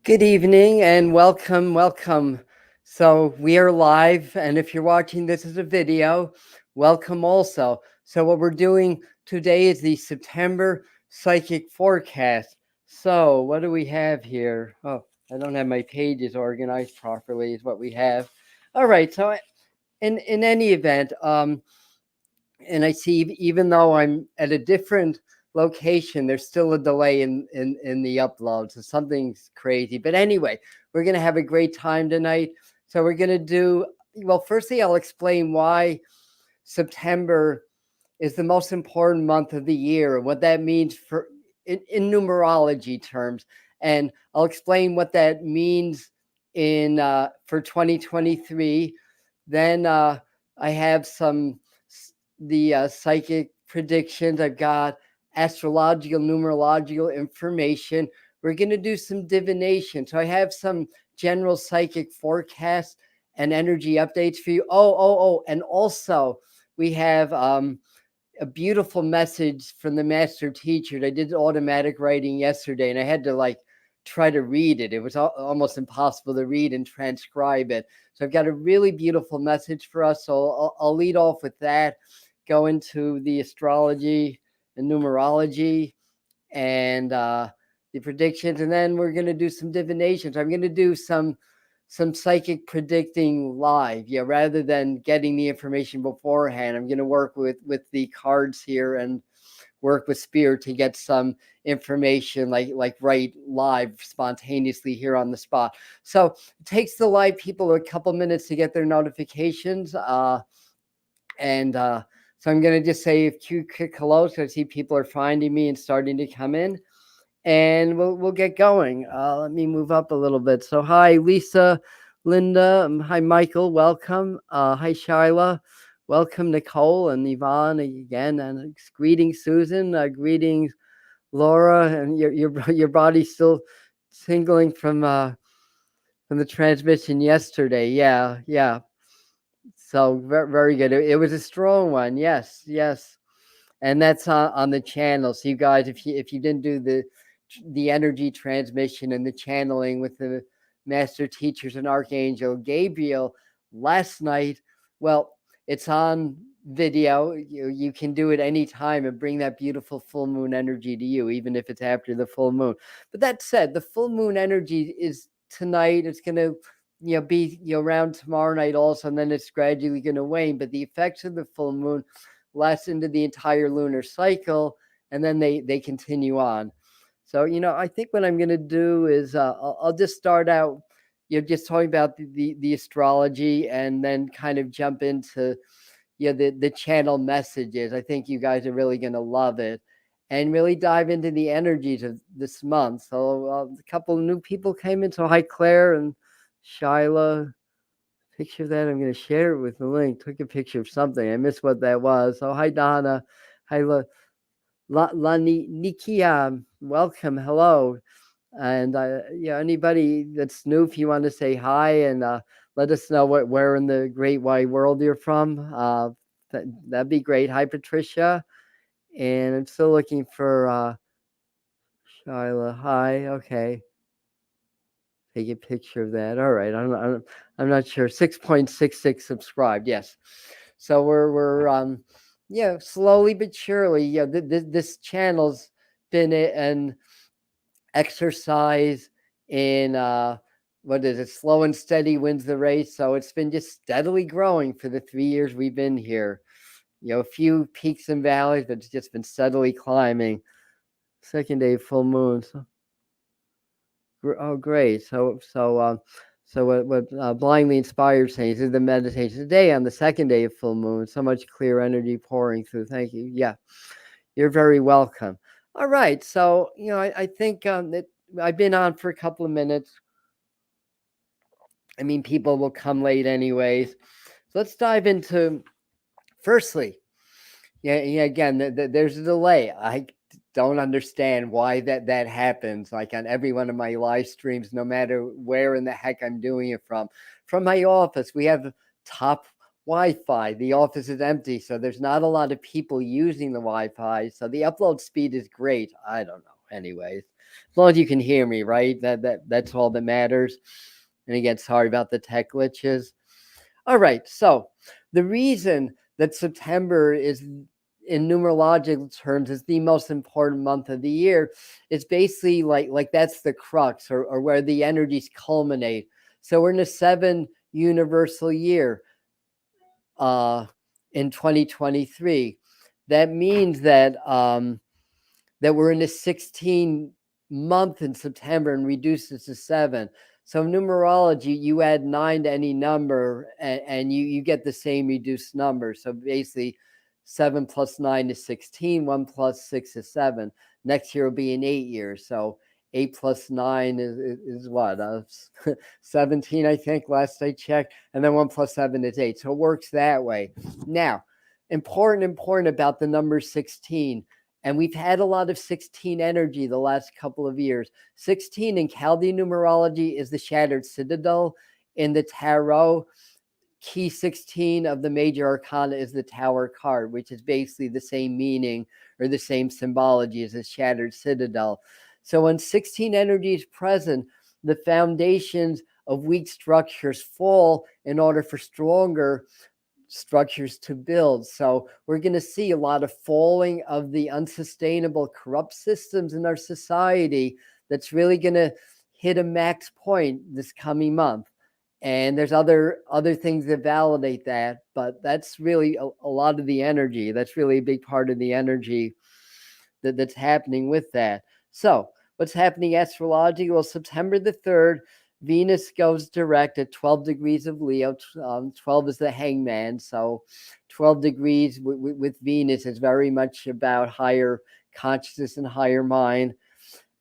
Good evening and welcome. So we are live, and if you're watching this as a video, welcome also. So what we're doing today is the September psychic forecast. So what do we have here? Oh, I don't have my pages organized properly is what we have. All right, so in any event, and I see even though I'm at a different location, there's still a delay in the upload. So something's crazy. But anyway, we're going to have a great time tonight. So we're going to do, well, firstly, I'll explain why September is the most important month of the year and what that means for in numerology terms. And I'll explain what that means in for 2023. Then I have the psychic predictions. I've got astrological, numerological information. We're going to do some divination. So I have some general psychic forecasts and energy updates for you. And also we have a beautiful message from the master teacher. I did automatic writing yesterday, and I had to try to read it. It was almost impossible to read and transcribe it. So I've got a really beautiful message for us. So I'll lead off with that, go into the astrology and numerology and the predictions, and then we're going to do some divinations. I'm going to do some psychic predicting live, rather than getting the information beforehand. I'm going to work with the cards here and work with spirit to get some information like right live spontaneously here on the spot. So it takes the live people a couple minutes to get their notifications, and so I'm going to just say a few quick hellos. I see people are finding me and starting to come in, and we'll get going. Let me move up a little bit. So hi, Lisa, Linda. Hi, Michael. Welcome. Hi, Shyla. Welcome, Nicole and Yvonne again. And greetings, Susan. Greetings, Laura. And your body's still tingling from the transmission yesterday. Yeah. So very good. It was a strong one. Yes. And that's on the channel. So you guys, if you didn't do the energy transmission and the channeling with the master teachers and Archangel Gabriel last night, well, it's on video. You can do it anytime and bring that beautiful full moon energy to you, even if it's after the full moon. But that said, the full moon energy is tonight. It's going to be around tomorrow night also, and then it's gradually going to wane. But the effects of the full moon last into the entire lunar cycle, and then they continue on. So I think what I'm going to do is I'll just start out just talking about the astrology, and then kind of jump into the channel messages. I think you guys are really going to love it, and really dive into the energies of this month. So a couple of new people came in. So hi, Claire and Shyla. Picture that. I'm going to share it with the link. Took a picture of something. I missed what that was. So hi, Donna. Hi, Nikia. Welcome. Hello. And anybody that's new, if you want to say hi and let us know where in the great wide world you're from, that'd be great. Hi, Patricia. And I'm still looking for Shyla. Hi. Okay. Take a picture of that. All right. I'm not sure. 6.66 subscribed. Yes. So we're slowly but surely. This channel's been an exercise in what is it? Slow and steady wins the race. So it's been just steadily growing for the 3 years we've been here. A few peaks and valleys, but it's just been steadily climbing. Second day of full moon. So, oh, great. So what Blindly Inspired saying is the meditation today on the second day of full moon. So much clear energy pouring through. Thank you. Yeah, you're very welcome. All right. So, I think that I've been on for a couple of minutes. I mean, people will come late anyways. So let's dive into, firstly, again, there's a delay. I don't understand why that happens, like on every one of my live streams, no matter where in the heck I'm doing it from my office. We have top Wi-Fi. The office is empty, so there's not a lot of people using the Wi-Fi. So the upload speed is great. I don't know. Anyways, as long as you can hear me, right? That's all that matters. And again, sorry about the tech glitches. All right. So the reason that September is in numerological terms is the most important month of the year is basically like that's the crux or where the energies culminate. So we're in a 7 universal year in 2023. That means that that we're in a 16 month in September and reduces to 7. So numerology, you add 9 to any number and you get the same reduced number. So basically 7 plus 9 is 16, 1 plus 6 is 7. Next year will be in 8 years. So 8 plus 9 is what? 17, I think, last I checked. And then 1 plus 7 is 8. So it works that way. Now, important about the number 16. And we've had a lot of 16 energy the last couple of years. 16 in Chaldean numerology is the shattered citadel. In the tarot, key 16 of the major arcana is the Tower card, which is basically the same meaning or the same symbology as a shattered citadel. So when 16 energy is present, the foundations of weak structures fall in order for stronger structures to build. So we're going to see a lot of falling of the unsustainable, corrupt systems in our society that's really going to hit a max point this coming month. And there's other things that validate that, but that's really a lot of the energy. That's really a big part of the energy that's happening with that. So what's happening astrologically? Well, September the 3rd, Venus goes direct at 12 degrees of Leo. 12 is the hangman. So 12 degrees with Venus is very much about higher consciousness and higher mind.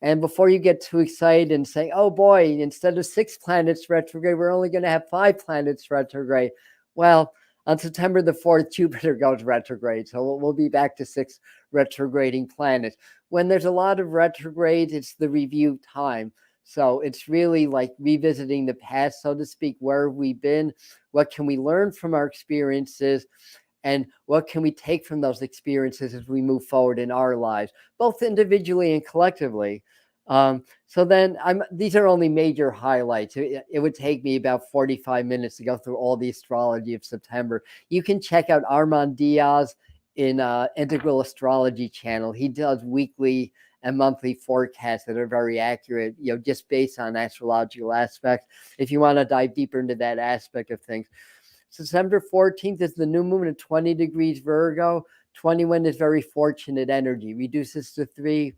And before you get too excited and say, oh boy, instead of 6 planets retrograde, we're only going to have 5 planets retrograde. Well, on September the 4th, Jupiter goes retrograde. So we'll be back to 6 retrograding planets. When there's a lot of retrogrades, it's the review time. So it's really like revisiting the past, so to speak. Where have we been? What can we learn from our experiences? And what can we take from those experiences as we move forward in our lives, both individually and collectively? So then these are only major highlights. It would take me about 45 minutes to go through all the astrology of September. You can check out Armand Diaz in Integral Astrology channel. He does weekly and monthly forecasts that are very accurate, just based on astrological aspects. If you want to dive deeper into that aspect of things. September 14th is the new moon at 20 degrees Virgo. 21 is very fortunate energy, reduces to 3.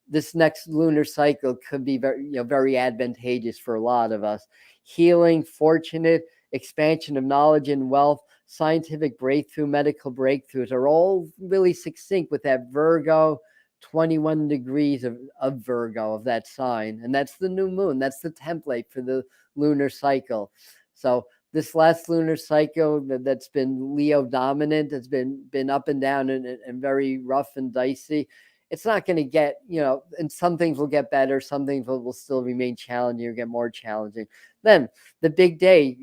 This next lunar cycle could be very advantageous for a lot of us. Healing, fortunate, expansion of knowledge and wealth, scientific breakthrough, medical breakthroughs are all really succinct with that Virgo, 21 degrees of Virgo, of that sign. And that's the new moon. That's the template for the lunar cycle. So this last lunar cycle that's been Leo dominant, it's been up and down and very rough and dicey. It's not going to get, and some things will get better. Some things will still remain challenging or get more challenging. Then the big day,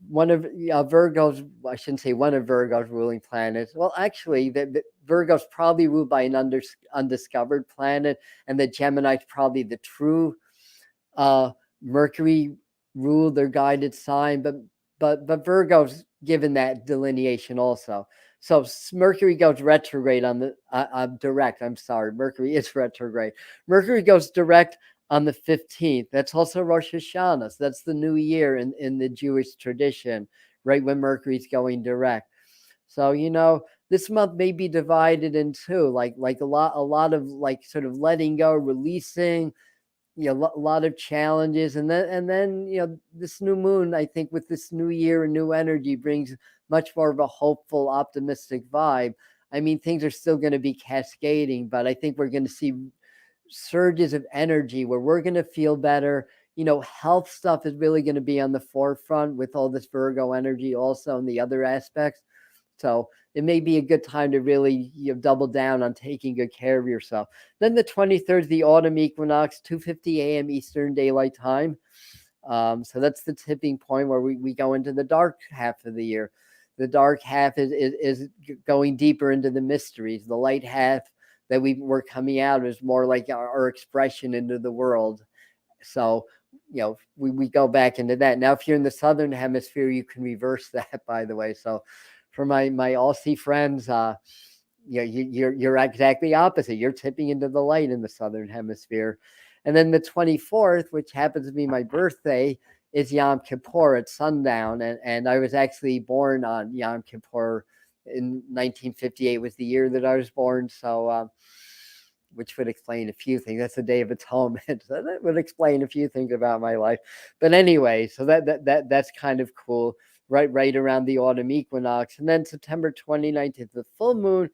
one of Virgo's, I shouldn't say one of Virgo's ruling planets. Well, actually, the Virgo's probably ruled by an undiscovered planet, and the Gemini's probably the true Mercury ruled their guided sign, but Virgo's given that delineation also. So Mercury goes retrograde on the direct. I'm sorry, Mercury is retrograde. Mercury goes direct on the 15th. That's also Rosh Hashanah. So that's the new year in the Jewish tradition, right when Mercury's going direct. So this month may be divided in two, like a lot of like sort of letting go, releasing, a lot of challenges, and then this new moon, I think, with this new year and new energy brings much more of a hopeful, optimistic vibe. I mean, things are still going to be cascading, but I think we're going to see surges of energy where we're going to feel better. Health stuff is really going to be on the forefront with all this Virgo energy also and the other aspects. So it may be a good time to really double down on taking good care of yourself. Then the 23rd is the autumn equinox, 2:50 a.m. Eastern Daylight Time. So that's the tipping point where we go into the dark half of the year. The dark half is going deeper into the mysteries. The light half that we're coming out is more like our expression into the world. So, we go back into that. Now, if you're in the southern hemisphere, you can reverse that, by the way. So for my Aussie friends, you're exactly opposite. You're tipping into the light in the southern hemisphere. And then the 24th, which happens to be my birthday, is Yom Kippur at sundown. And I was actually born on Yom Kippur in 1958 was the year that I was born. So, which would explain a few things. That's the Day of Atonement. So that would explain a few things about my life. But anyway, so that's kind of cool. Right around the autumn equinox. And then September 29th is the full moon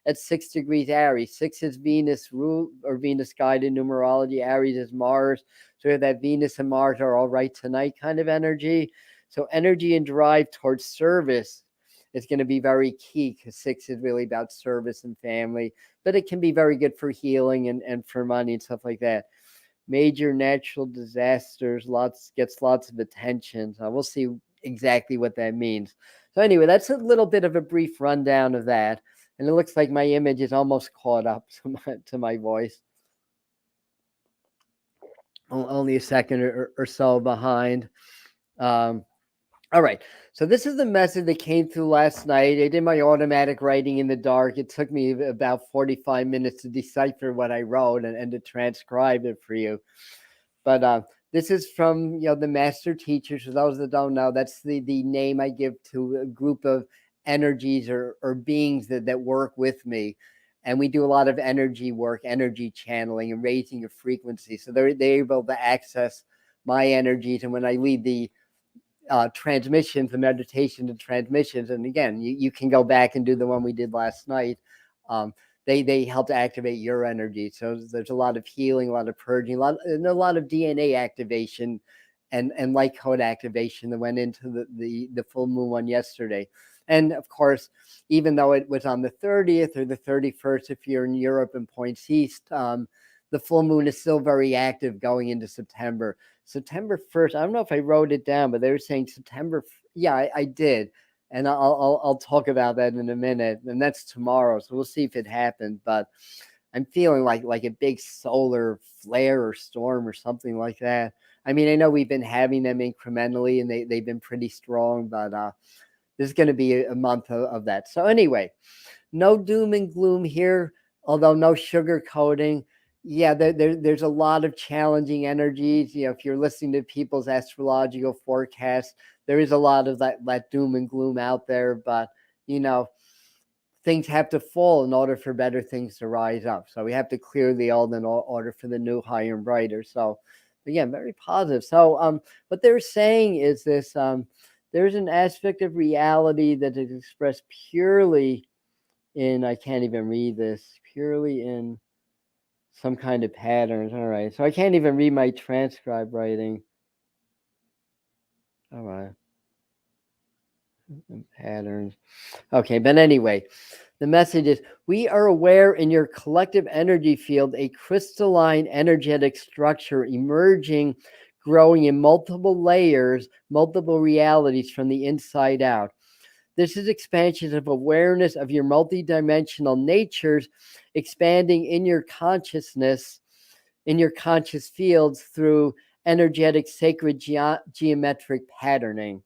at 6 degrees Aries. 6 is Venus rule or Venus guided numerology. Aries is Mars. So we have that Venus and Mars are all right tonight kind of energy. So energy and drive towards service is going to be very key, because 6 is really about service and family, but it can be very good for healing and for money and stuff like that. Major natural disasters gets lots of attention. So we'll see exactly what that means. So anyway, that's a little bit of a brief rundown of that. And it looks like my image is almost caught up to my voice. Only a second or so behind. All right. So this is the message that came through last night. I did my automatic writing in the dark. It took me about 45 minutes to decipher what I wrote and to transcribe it for you. But this is from the master teachers. For those that don't know, that's the name I give to a group of energies or beings that work with me. And we do a lot of energy work, energy channeling, and raising a frequency. So they're able to access my energies. And when I lead the transmissions, the meditation and transmissions, and again, you can go back and do the one we did last night. They help to activate your energy. So there's a lot of healing, a lot of purging, a lot of DNA activation and light code activation that went into the full moon one yesterday. And of course, even though it was on the 30th or the 31st, if you're in Europe and points east, the full moon is still very active going into September. September 1st, I don't know if I wrote it down, but they were saying September. Yeah, I did. And I'll talk about that in a minute. And that's tomorrow. So we'll see if it happens. But I'm feeling like a big solar flare or storm or something like that. I mean, I know we've been having them incrementally and they've been pretty strong, but this is going to be a month of that. So anyway, no doom and gloom here, although no sugarcoating. Yeah, there's a lot of challenging energies. If you're listening to people's astrological forecasts, there is a lot of that doom and gloom out there. But, things have to fall in order for better things to rise up. So we have to clear the old in order for the new, higher and brighter. So, again, very positive. So what they're saying is this, there's an aspect of reality that is expressed purely in, I can't even read this, purely in some kind of patterns. All right. So I can't even read my transcribe writing. All right. Patterns. Okay. But anyway, the message is we are aware in your collective energy field a crystalline energetic structure emerging, growing in multiple layers, multiple realities from the inside out. This is expansion of awareness of your multidimensional natures, expanding in your consciousness, in your conscious fields through energetic sacred geometric patterning.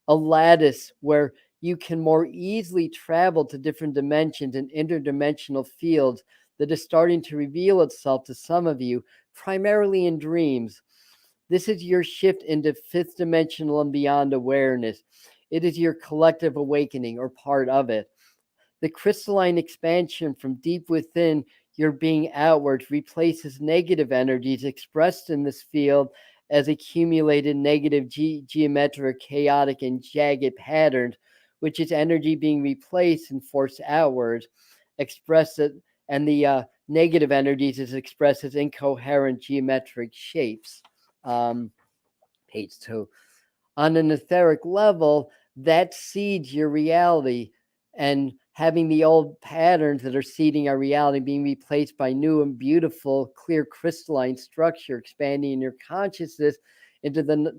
A lattice where you can more easily travel to different dimensions and interdimensional fields that is starting to reveal itself to some of you, primarily in dreams. This is your shift into fifth dimensional and beyond awareness. It is your collective awakening or part of it. The crystalline expansion from deep within your being outwards replaces negative energies expressed in this field as accumulated negative geometric, chaotic, and jagged patterns, which is energy being replaced and forced outwards. Expressed it, and the negative energies is expressed as incoherent geometric shapes. Page 2. On an etheric level, that seeds your reality, and having the old patterns that are seeding our reality being replaced by new and beautiful, clear crystalline structure, expanding in your consciousness into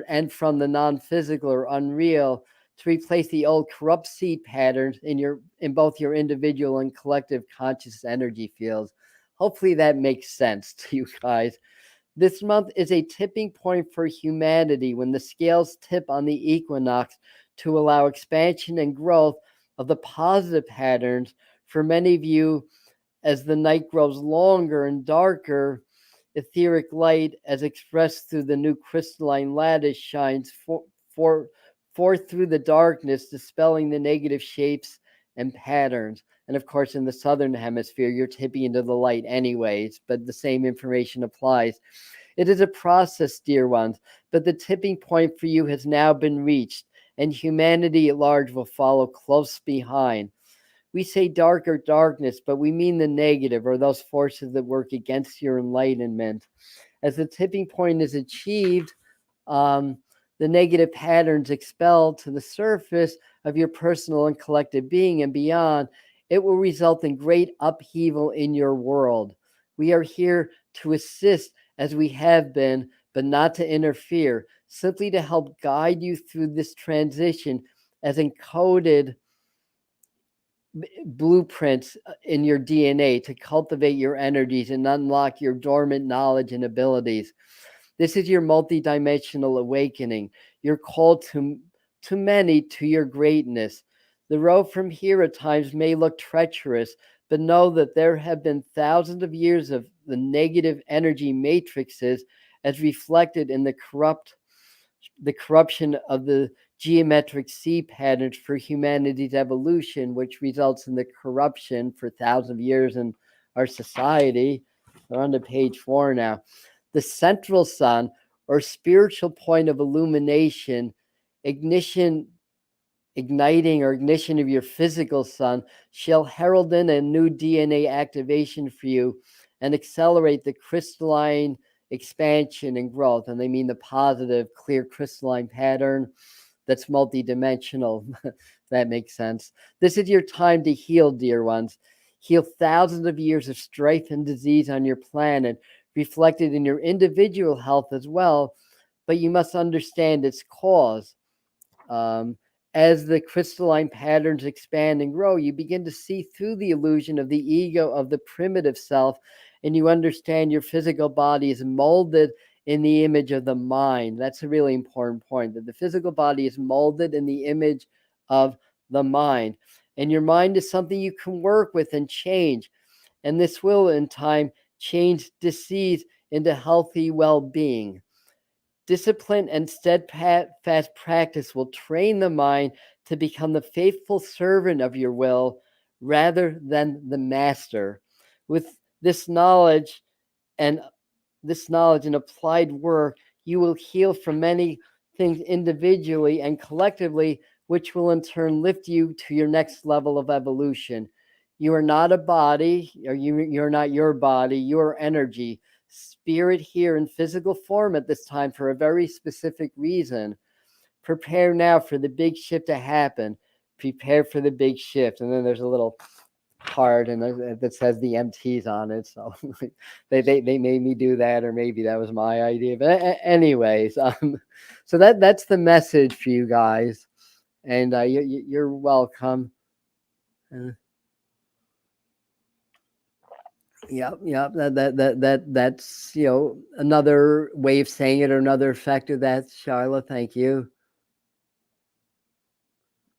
and from the non-physical or unreal to replace the old corrupt seed patterns in both your individual and collective conscious energy fields. Hopefully that makes sense to you guys. This month is a tipping point for humanity when the scales tip on the equinox to allow expansion and growth of the positive patterns. For many of you, as the night grows longer and darker, etheric light, as expressed through the new crystalline lattice, shines forth through the darkness, dispelling the negative shapes and patterns. And of course, in the southern hemisphere, you're tipping into the light anyways, but the same information applies. It is a process, dear ones, but the tipping point for you has now been reached, and humanity at large will follow close behind. We say darker darkness, but we mean the negative, or those forces that work against your enlightenment. As the tipping point is achieved, the negative patterns expelled to the surface of your personal and collective being and beyond, it will result in great upheaval in your world. We are here to assist as we have been, but not to interfere, simply to help guide you through this transition as encoded blueprints in your DNA to cultivate your energies and unlock your dormant knowledge and abilities. This is your multidimensional awakening. You're called to many to your greatness. The road from here at times may look treacherous, but know that there have been thousands of years of the negative energy matrices as reflected in the corruption of the geometric C patterns for humanity's evolution, which results in the corruption for thousands of years in our society. We're on to page 4 now. The central sun, or spiritual point of illumination, igniting of your physical sun, shall herald in a new DNA activation for you and accelerate the crystalline expansion and growth. And they mean the positive, clear crystalline pattern that's multidimensional. That makes sense. This is your time to heal, dear ones. Heal thousands of years of strife and disease on your planet, reflected in your individual health as well, but you must understand its cause. As the crystalline patterns expand and grow, you begin to see through the illusion of the ego of the primitive self, and you understand your physical body is molded in the image of the mind. That's a really important point, that the physical body is molded in the image of the mind. And your mind is something you can work with and change. And this will, in time, change disease into healthy well-being. Discipline and steadfast practice will train the mind to become the faithful servant of your will rather than the master. With this knowledge and applied work, you will heal from many things individually and collectively, which will in turn lift you to your next level of evolution. You are not a body, or you're not your body, you are energy. Spirit here in physical form at this time for a very specific reason. Prepare now for the big shift to happen. Prepare for the big shift. And then there's a little card and that says the MTs on it. So they made me do that, or maybe that was my idea. But anyways, so that's the message for you guys. And you're welcome. Yep. That's another way of saying it, or another effect of that, Charlotte. Thank you.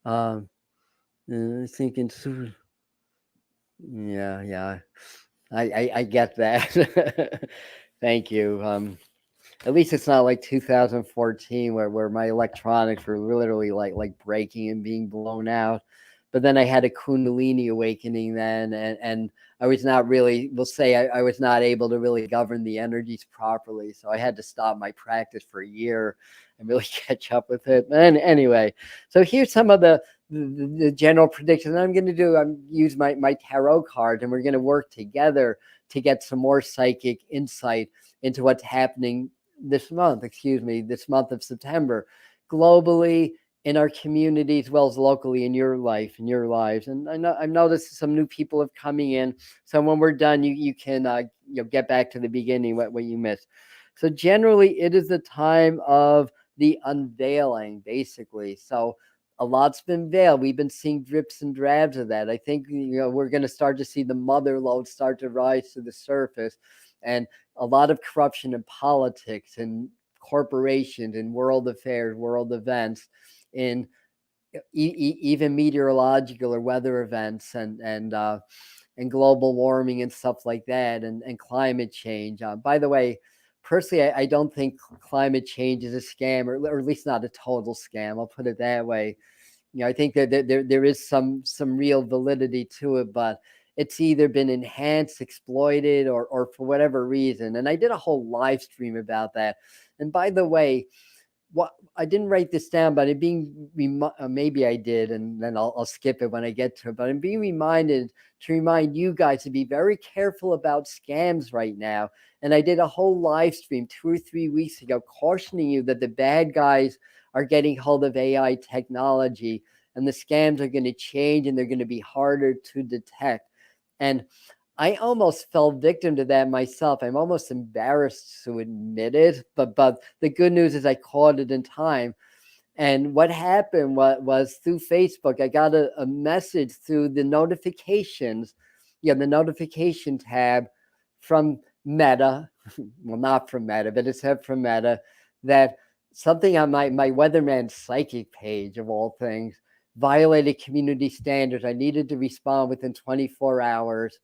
Thinking, yeah. I get that. Thank you. At least it's not like 2014 where my electronics were literally like breaking and being blown out. But then I had a Kundalini awakening then, and I was not really, we'll say I was not able to really govern the energies properly. So I had to stop my practice for a year and really catch up with it. And anyway, so here's some of the general predictions I'm going to do. I'm use my tarot card, and we're going to work together to get some more psychic insight into what's happening this month of September, globally, in our communities, as well as locally in your life, in your lives. And I've noticed some new people have coming in. So when we're done, you can get back to the beginning, what you missed. So generally, it is the time of the unveiling, basically. So a lot's been veiled. We've been seeing drips and drabs of that. I think, we're going to start to see the mother lode start to rise to the surface, and a lot of corruption in politics and corporations and world affairs, world events, in even meteorological or weather events, and global warming and stuff like that, and climate change. By the way, personally, I don't think climate change is a scam, or at least not a total scam. I'll put it that way. I think that there is some real validity to it, but it's either been enhanced, exploited, or for whatever reason. And I did a whole live stream about that. And by the way, what I didn't write this down, but maybe I did, and then I'll skip it when I get to it. But I'm being reminded to remind you guys to be very careful about scams right now. And I did a whole live stream 2 or 3 weeks ago cautioning you that the bad guys are getting hold of AI technology, and the scams are going to change, and they're going to be harder to detect. And I almost fell victim to that myself. I'm almost embarrassed to admit it, but the good news is I caught it in time. And what happened was through Facebook, I got a message through the notifications, the notification tab from Meta. Well, not from Meta, but it said from Meta that something on my Weatherman Psychic page, of all things, violated community standards. I needed to respond within 24 hours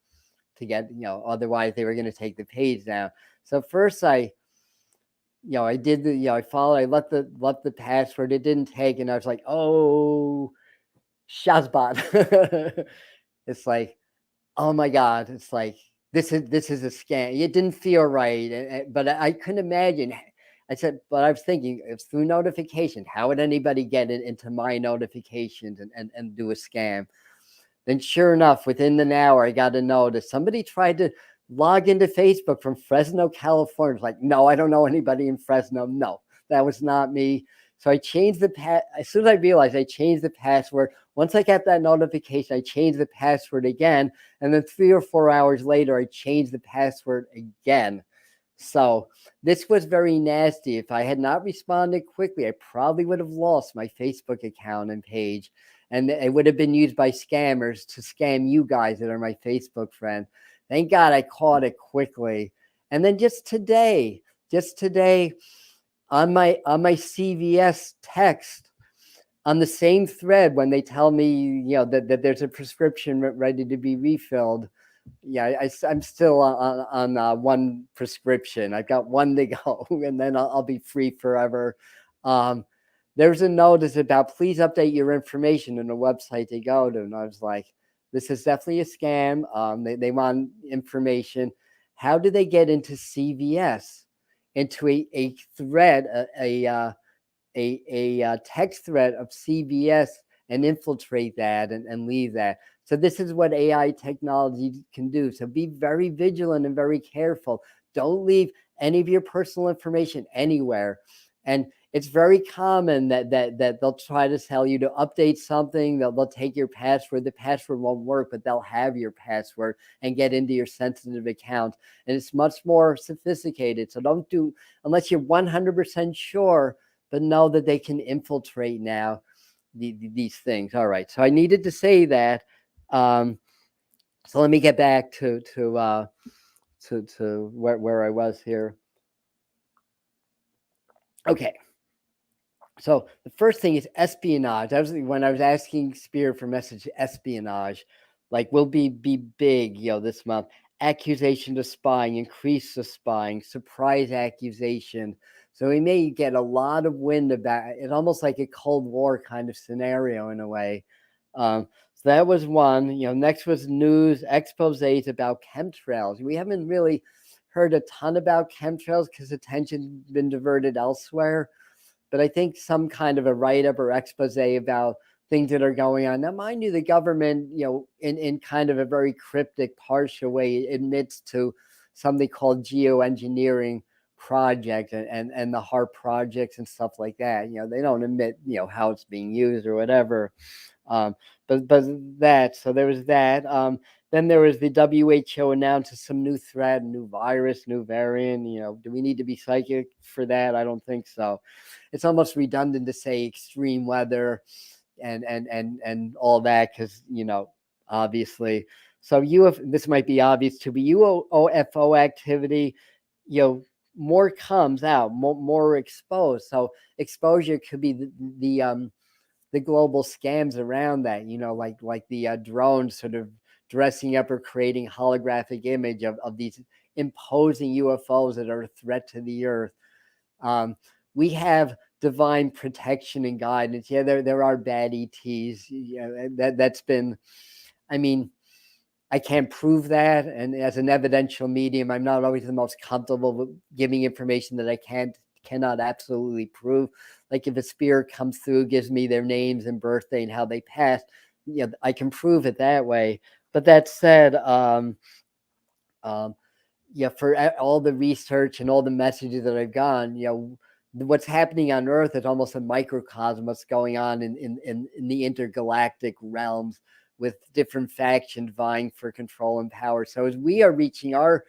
to get, otherwise they were going to take the page down. So first I did the, I followed, I left the password. It didn't take, and I was like, oh, Shazbot. It's like, oh my God. It's like, this is a scam. It didn't feel right. But I couldn't imagine. I said, but I was thinking, it's through notification. How would anybody get it into my notifications and do a scam? Then sure enough, within an hour, I got a notice. Somebody tried to log into Facebook from Fresno, California. It's like, no, I don't know anybody in Fresno. No, that was not me. So I changed as soon as I realized, I changed the password. Once I got that notification, I changed the password again. And then 3 or 4 hours later, I changed the password again. So this was very nasty. If I had not responded quickly, I probably would have lost my Facebook account and page. And it would have been used by scammers to scam you guys that are my Facebook friend. Thank God I caught it quickly. And then just today on my CVS text, on the same thread, when they tell me, that there's a prescription ready to be refilled. Yeah, I'm still on one prescription. I've got one to go, and then I'll be free forever. There's a notice about please update your information in the website they go to, and I was like, this is definitely a scam. They want information. How do they get into CVS, into a thread, a text thread of CVS, and infiltrate that and leave that? So this is what AI technology can do. So be very vigilant and very careful. Don't leave any of your personal information anywhere. And it's very common that they'll try to tell you to update something. They'll take your password. The password won't work, but they'll have your password and get into your sensitive account. And it's much more sophisticated. So don't do, unless you're 100% sure, but know that they can infiltrate now these things. All right. So I needed to say that. So let me get back to where I was here. Okay. So the first thing is espionage. When I was asking Spirit for message, espionage, like will be big, this month. Accusation of spying, increase the spying, surprise accusation. So we may get a lot of wind about it, almost like a Cold War kind of scenario in a way. So that was one. Next was news exposés about chemtrails. We haven't really heard a ton about chemtrails because attention's been diverted elsewhere. But I think some kind of a write-up or expose about things that are going on. Now, mind you, the government, in kind of a very cryptic, partial way, admits to something called geoengineering project and the HARP projects and stuff like that. They don't admit, how it's being used or whatever. But that, so there was that. Then there was the WHO announces some new threat, new virus, new variant. Do we need to be psychic for that? I don't think so. It's almost redundant to say extreme weather. and all that, because obviously. So this might be obvious too, but UFO activity, more comes out, more exposed. So exposure could be the global scams around that, like the drones sort of dressing up or creating holographic image of these imposing UFOs that are a threat to the earth. We have divine protection and guidance. Yeah, there are bad ETs. Yeah, that's been, I mean, I can't prove that. And as an evidential medium, I'm not always the most comfortable with giving information that I cannot absolutely prove. Like if a spirit comes through, gives me their names and birthday and how they passed, I can prove it that way. But that said, for all the research and all the messages that I've gotten, what's happening on Earth is almost a microcosm of what's going on in the intergalactic realms, with different factions vying for control and power. So as we are reaching our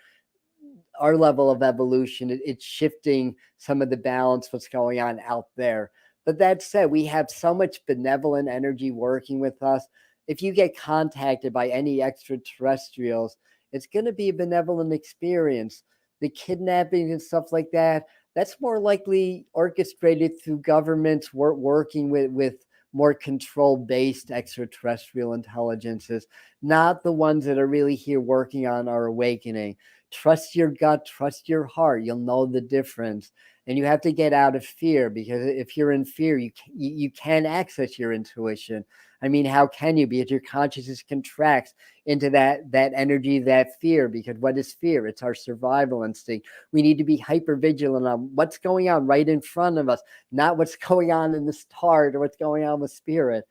level of evolution, it's shifting some of the balance, what's going on out there. But that said, we have so much benevolent energy working with us. If you get contacted by any extraterrestrials, it's going to be a benevolent experience. The kidnapping and stuff like that, that's more likely orchestrated through governments working with more control-based extraterrestrial intelligences, not the ones that are really here working on our awakening. Trust your gut, trust your heart. You'll know the difference. And you have to get out of fear, because if you're in fear, you can't access your intuition. I mean, how can you? Because your consciousness contracts into that energy, that fear. Because what is fear? It's our survival instinct. We need to be hyper vigilant on what's going on right in front of us, not what's going on in the stars or what's going on with spirit.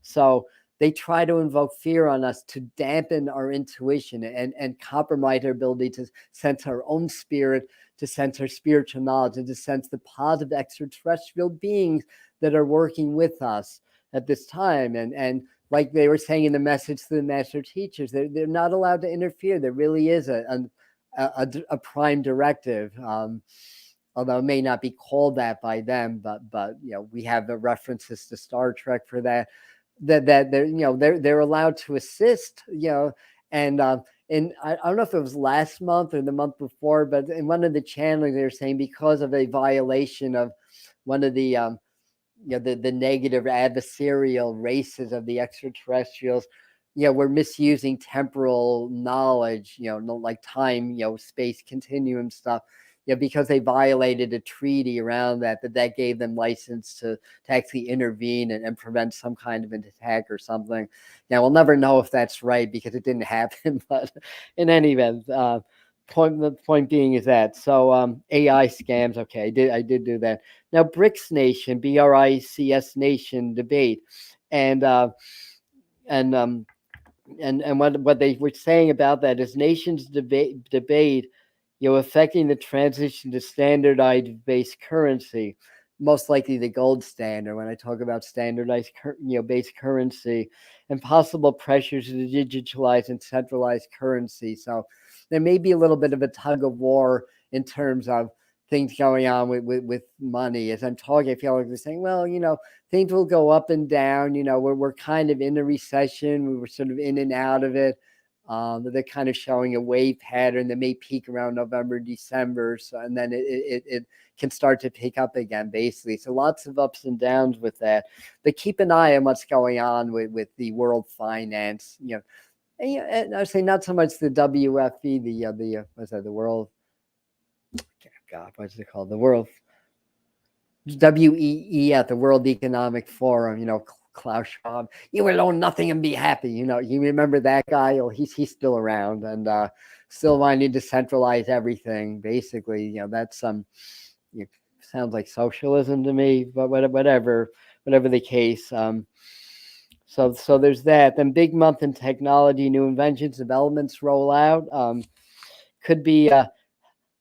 So they try to invoke fear on us to dampen our intuition and compromise our ability to sense our own spirit, to sense our spiritual knowledge, and to sense the positive extraterrestrial beings that are working with us at this time. And like they were saying in the message to the master teachers, they're not allowed to interfere. There really is a prime directive. Although it may not be called that by them, but we have the references to Star Trek for that. That they're allowed to assist, and I don't know if it was last month or the month before, but in one of the channels they were saying, because of a violation of one of the the negative adversarial races of the extraterrestrials, we're misusing temporal knowledge, like time, space continuum stuff, because they violated a treaty around that gave them license to actually intervene and prevent some kind of an attack or something. Now, we'll never know if that's right because it didn't happen, but in any event, the point being is that, so AI scams, okay, I did do that. Now, BRICS Nation, BRICS Nation debate, and what they were saying about that is nations debate, affecting the transition to standardized based currency, most likely the gold standard. When I talk about standardized, based currency, and possible pressures to digitalize and centralize currency. So there may be a little bit of a tug of war in terms of things going on with money. As I'm talking, I feel like they're saying, well, things will go up and down. We're kind of in a recession. We were sort of in and out of it. They're kind of showing a wave pattern that may peak around November, December. So, and then it can start to pick up again, basically. So lots of ups and downs with that. But keep an eye on what's going on with the world finance. And I would say not so much the WFE, what's that, the world, God, what's it called? The world, WEF, the World Economic Forum, Klaus Schwab, you will own nothing and be happy. You remember that guy? Oh, he's still around and still wanting to centralize everything. Basically, that's sounds like socialism to me, but whatever the case. So there's that. Then big month in technology, new inventions, developments roll out. Could be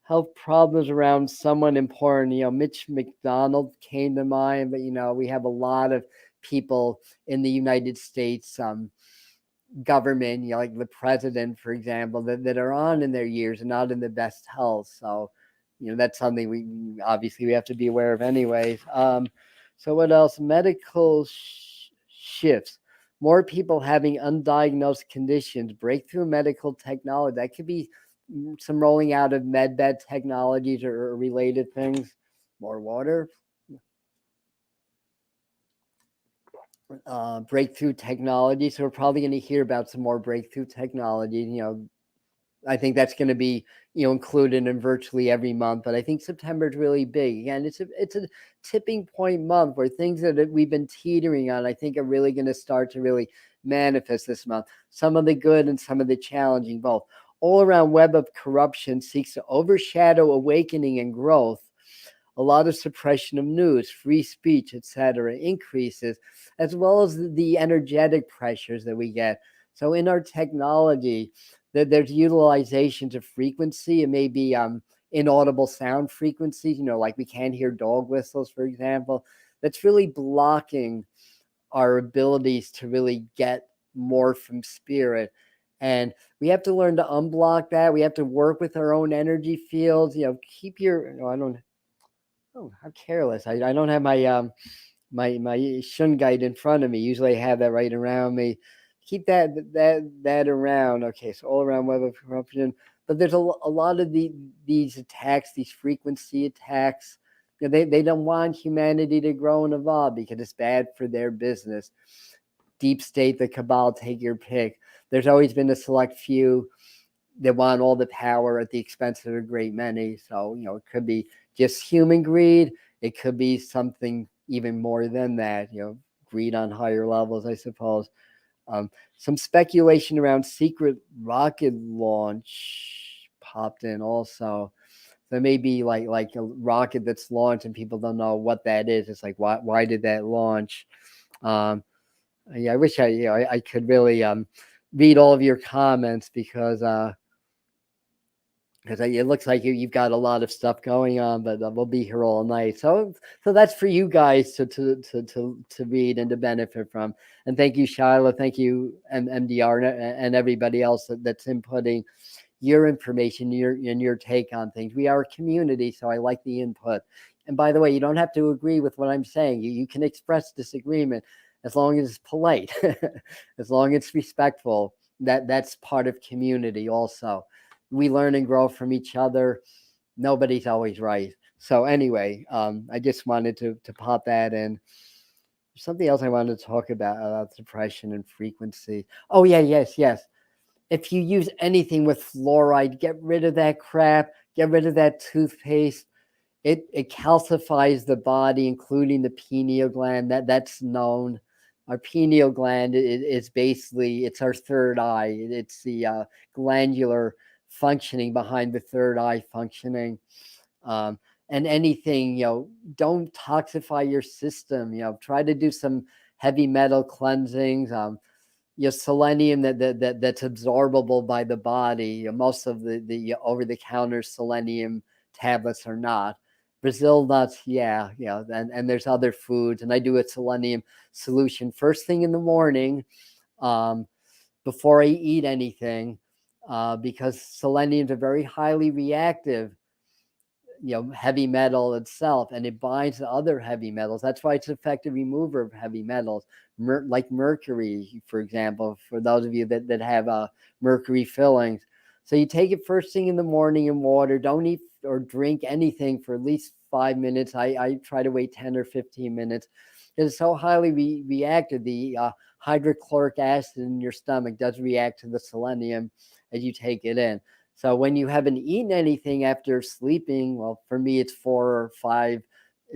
health problems around someone important. Mitch McDonald came to mind, but we have a lot of people in the United States government, like the president, for example, that are on in their years and not in the best health. So, that's something we have to be aware of anyways. So what else? Medical shifts, more people having undiagnosed conditions, breakthrough medical technology. That could be some rolling out of medbed technologies or related things. More water. Breakthrough technology. So we're probably going to hear about some more breakthrough technology. I think that's going to be included in virtually every month. But I think September is really big. Again, it's a tipping point month where things that we've been teetering on, I think, are really going to start to really manifest this month. Some of the good and some of the challenging, both. All around web of corruption seeks to overshadow awakening and growth. A lot of suppression of news, free speech, etc., increases, as well as the energetic pressures that we get. So in our technology, there's utilizations of frequency. It may be inaudible sound frequencies, like we can't hear dog whistles, for example. That's really blocking our abilities to really get more from spirit. And we have to learn to unblock that. We have to work with our own energy fields. Keep your, how careless. I don't have my my shun guide in front of me. Usually I have that right around me. Keep that around. Okay, so all around web of corruption. But there's a lot of these attacks, these frequency attacks. They don't want humanity to grow and evolve because it's bad for their business. Deep state, the cabal, take your pick. There's always been a select few that want all the power at the expense of a great many. So, it could be just human greed. It could be something even more than that, greed on higher levels, I suppose. Some speculation around secret rocket launch popped in also. There may be like a rocket that's launched and people don't know what that is. It's like, why did that launch? Yeah, I wish I could really read all of your comments because it looks like you've got a lot of stuff going on, but we'll be here all night. So that's for you guys to read and to benefit from. And thank you, Shyla. Thank you, MDR, and everybody else that's inputting your information, your take on things. We are a community, so I like the input. And by the way, you don't have to agree with what I'm saying. You can express disagreement as long as it's polite, as long as it's respectful. That's part of community also. We learn and grow from each other. Nobody's always right. So anyway, I just wanted to pop that in. There's something else I wanted to talk about depression and frequency. Oh yeah, yes. If you use anything with fluoride, get rid of that crap. Get rid of that toothpaste. It calcifies the body, including the pineal gland. That's known. Our pineal gland is basically, it's our third eye. It's the glandular functioning behind the third eye functioning. And anything, don't toxify your system. Try to do some heavy metal cleansings. Selenium that's absorbable by the body. Most of the over-the-counter selenium tablets are not. Brazil nuts, yeah, and there's other foods, and I do a selenium solution first thing in the morning, before I eat anything, because selenium is a very highly reactive, heavy metal itself, and it binds to other heavy metals. That's why it's an effective remover of heavy metals, like mercury, for example, for those of you that have mercury fillings. So you take it first thing in the morning in water. Don't eat or drink anything for at least 5 minutes. I try to wait 10 or 15 minutes. It's so highly reactive. The hydrochloric acid in your stomach does react to the selenium as you take it in. So when you haven't eaten anything after sleeping, well, for me, it's 4 or 5,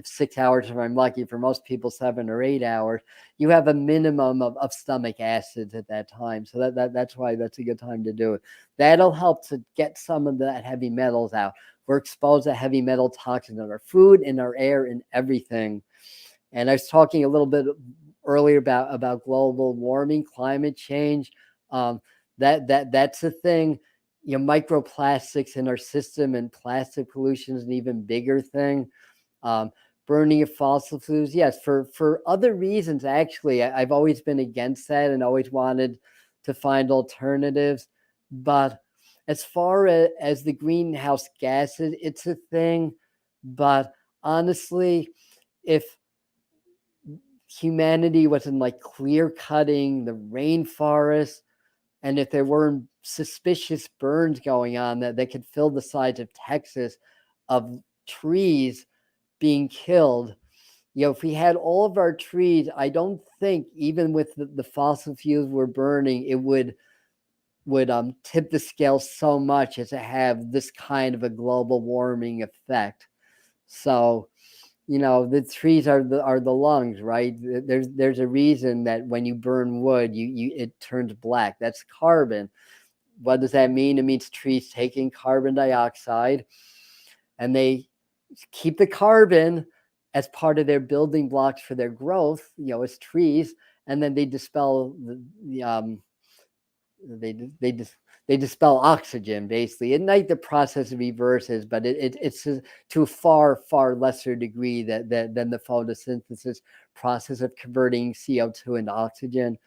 6 hours if I'm lucky. For most people, 7 or 8 hours. You have a minimum of stomach acids at that time. So that's why that's a good time to do it. That'll help to get some of that heavy metals out. We're exposed to heavy metal toxins in our food, in our air, in everything. And I was talking a little bit earlier about global warming, climate change. That's a thing. Microplastics in our system and plastic pollution is an even bigger thing. Burning of fossil fuels, yes, for other reasons, actually. I've always been against that and always wanted to find alternatives. But as far as the greenhouse gases, it's a thing. But honestly, if humanity wasn't like clear cutting the rainforest, and if there weren't suspicious burns going on that could fill the sides of Texas of trees being killed, if we had all of our trees, I don't think even with the fossil fuels we're burning, it would tip the scale so much as to have this kind of a global warming effect. So, the trees are the lungs, right? There's a reason that when you burn wood, it turns black. That's carbon. What does that mean? It means trees taking carbon dioxide, and they keep the carbon as part of their building blocks for their growth, as trees, and then they dispel they dispel oxygen basically. At night the process reverses, but it's to a far lesser degree than the photosynthesis process of converting CO2 into oxygen.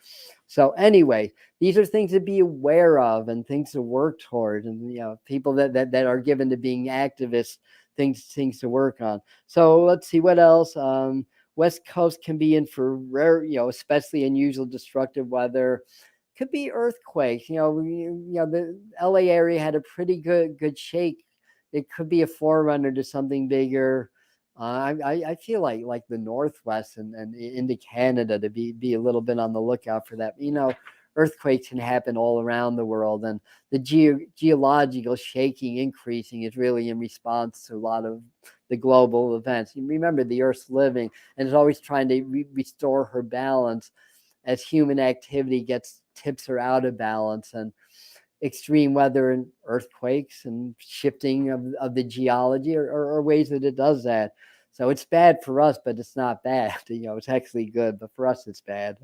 So anyway, these are things to be aware of and things to work towards, and people that are given to being activists, things to work on. So let's see what else. West Coast can be in for rare, especially unusual destructive weather. Could be earthquakes. The LA area had a pretty good shake. It could be a forerunner to something bigger. I feel like the Northwest and into Canada to be a little bit on the lookout for that. Earthquakes can happen all around the world, and the geological shaking increasing is really in response to a lot of the global events. You remember, the Earth's living and is always trying to restore her balance as human activity tips her out of balance, and extreme weather and earthquakes and shifting of the geology are ways that it does that. So it's bad for us, but it's not bad. It's actually good, but for us it's bad.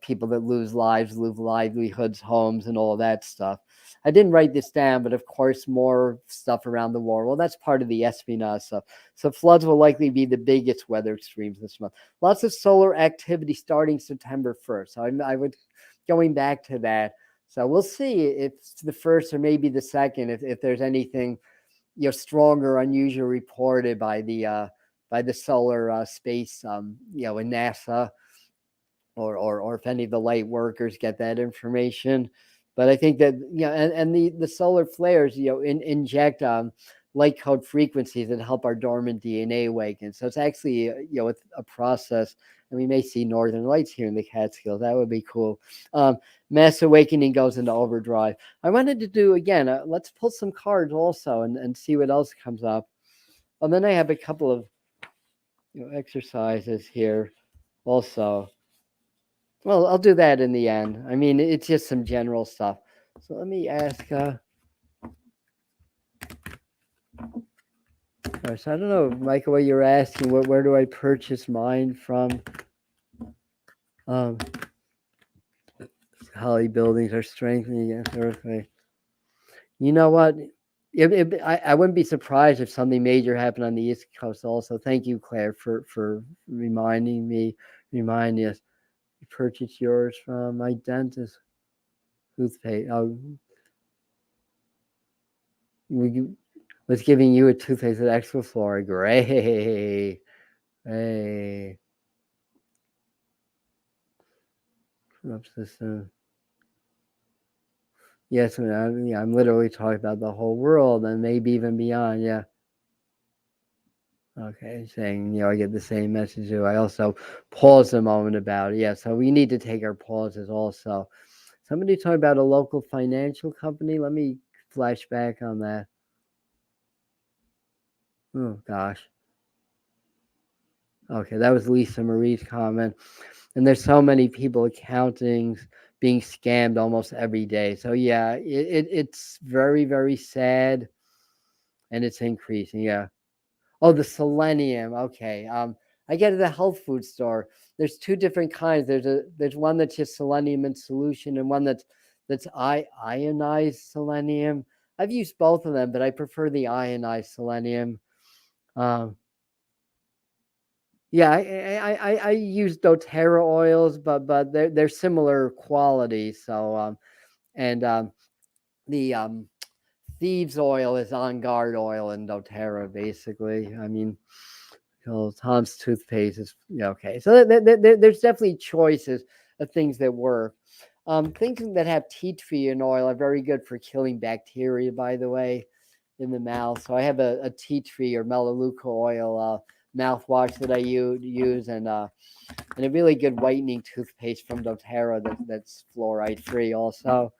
People that lose lives, lose livelihoods, homes, and all of that stuff. I didn't write this down, but of course more stuff around the world. Well, that's part of the espionage stuff. So floods will likely be the biggest weather extremes this month. Lots of solar activity starting September 1st. So I would going back to that. So we'll see if it's the first or maybe the second, if there's anything stronger, unusual reported by the solar space, in NASA, or if any of the light workers get that information. But I think that and the solar flares inject light code frequencies that help our dormant DNA awaken. So it's actually a process, and we may see northern lights here in the Catskills. That would be cool. Mass awakening goes into overdrive. I wanted to do again. Let's pull some cards also and see what else comes up. And then I have a couple of exercises here also. Well, I'll do that in the end. I mean, it's just some general stuff. So let me ask. So I don't know, Michael, what you're asking. Where do I purchase mine from? Holly buildings are strengthening against earthquake. You know what? I wouldn't be surprised if something major happened on the East Coast also. Thank you, Claire, for reminding us. You purchased yours from my dentist. Who's paid? Was giving you a toothpaste with extra fluoride. Great. Hey. System. Yes, I'm literally talking about the whole world and maybe even beyond. Yeah. Okay, saying, I get the same message too. I also paused a moment about it. Yeah, so we need to take our pauses also. Somebody talking about a local financial company. Let me flash back on that. Oh, gosh. Okay, that was Lisa Marie's comment. And there's so many people accountings being scammed almost every day. So yeah, it's very, very sad, and it's increasing. Yeah. Oh, the selenium. Okay. I get it at the health food store. There's two different kinds. There's one that's just selenium in solution, and one that's ionized selenium. I've used both of them, but I prefer the ionized selenium. Yeah, I use doTERRA oils, but they're similar quality. So and the thieves oil is on guard oil and doTERRA basically. I mean, Tom's toothpaste is okay. So there's definitely choices of things that work. Things that have tea tree and oil are very good for killing bacteria, by the way, in the mouth. So I have a tea tree or melaleuca oil mouthwash that I use, and a really good whitening toothpaste from doTERRA that's fluoride free also.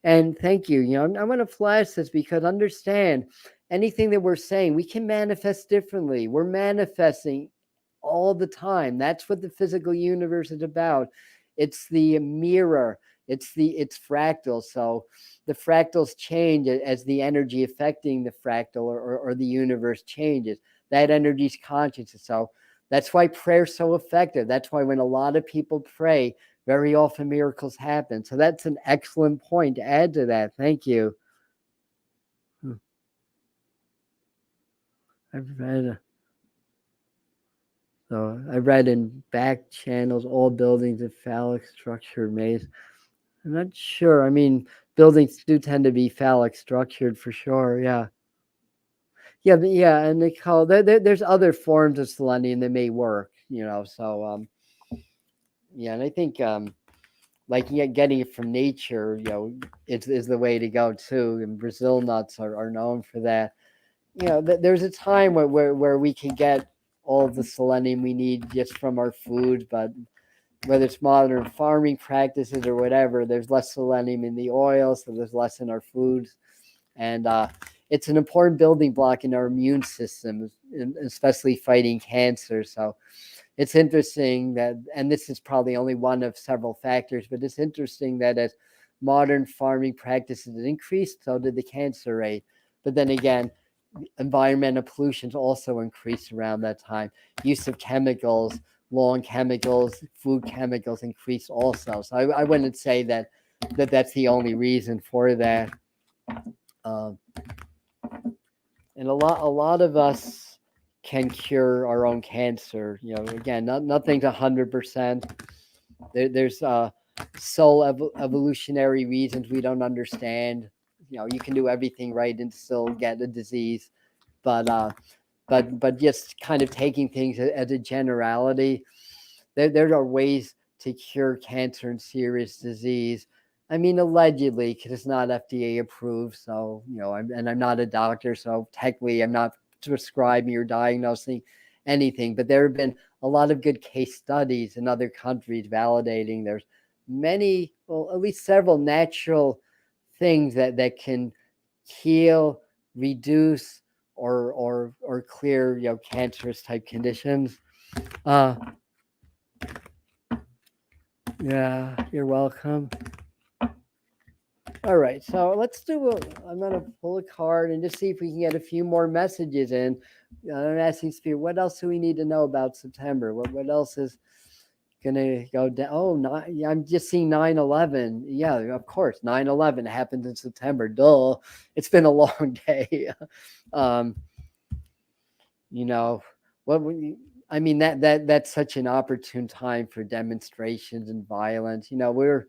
And thank you. I'm going to flash this because understand anything that we're saying, we can manifest differently. We're manifesting all the time. That's what the physical universe is about. It's the mirror. It's fractal. So the fractals change as the energy affecting the fractal or the universe changes. That energy is conscious. So that's why prayer is so effective. That's why when a lot of people pray, very often miracles happen. So that's an excellent point to add to that. Thank you. I read in back channels, all buildings of phallic structured maze. I'm not sure. I mean, buildings do tend to be phallic structured for sure. Yeah. Yeah, and they call there's other forms of selenium that may work. So yeah, and I think like getting it from nature, is the way to go too. And Brazil nuts are known for that. There's a time where we can get all the selenium we need just from our food, but whether it's modern farming practices or whatever, there's less selenium in the oil, so there's less in our foods. And it's an important building block in our immune system, especially fighting cancer. So it's interesting that, and this is probably only one of several factors, but it's interesting that as modern farming practices increased, so did the cancer rate. But then again, environmental pollutions also increased around that time. Use of chemicals, lawn chemicals, food chemicals increased also. So I wouldn't say that's the only reason for that. And a lot of us can cure our own cancer. Again, nothing's 100%. There's soul evolutionary reasons we don't understand. You can do everything right and still get a disease, but just kind of taking things as a generality, there are ways to cure cancer and serious disease. I mean, allegedly, because it's not FDA approved. So, I'm not a doctor. So technically, I'm not prescribing or diagnosing anything. But there have been a lot of good case studies in other countries validating there's many, well, at least several natural things that can heal, reduce, or clear, cancerous type conditions. Yeah, you're welcome. All right, so I'm going to pull a card and just see if we can get a few more messages in. I'm asking Spirit, what else do we need to know about September? What else is going to go down? Oh, I'm just seeing 9/11. Yeah, of course, 9/11 happened in September. Duh, it's been a long day. I mean, that's such an opportune time for demonstrations and violence. We're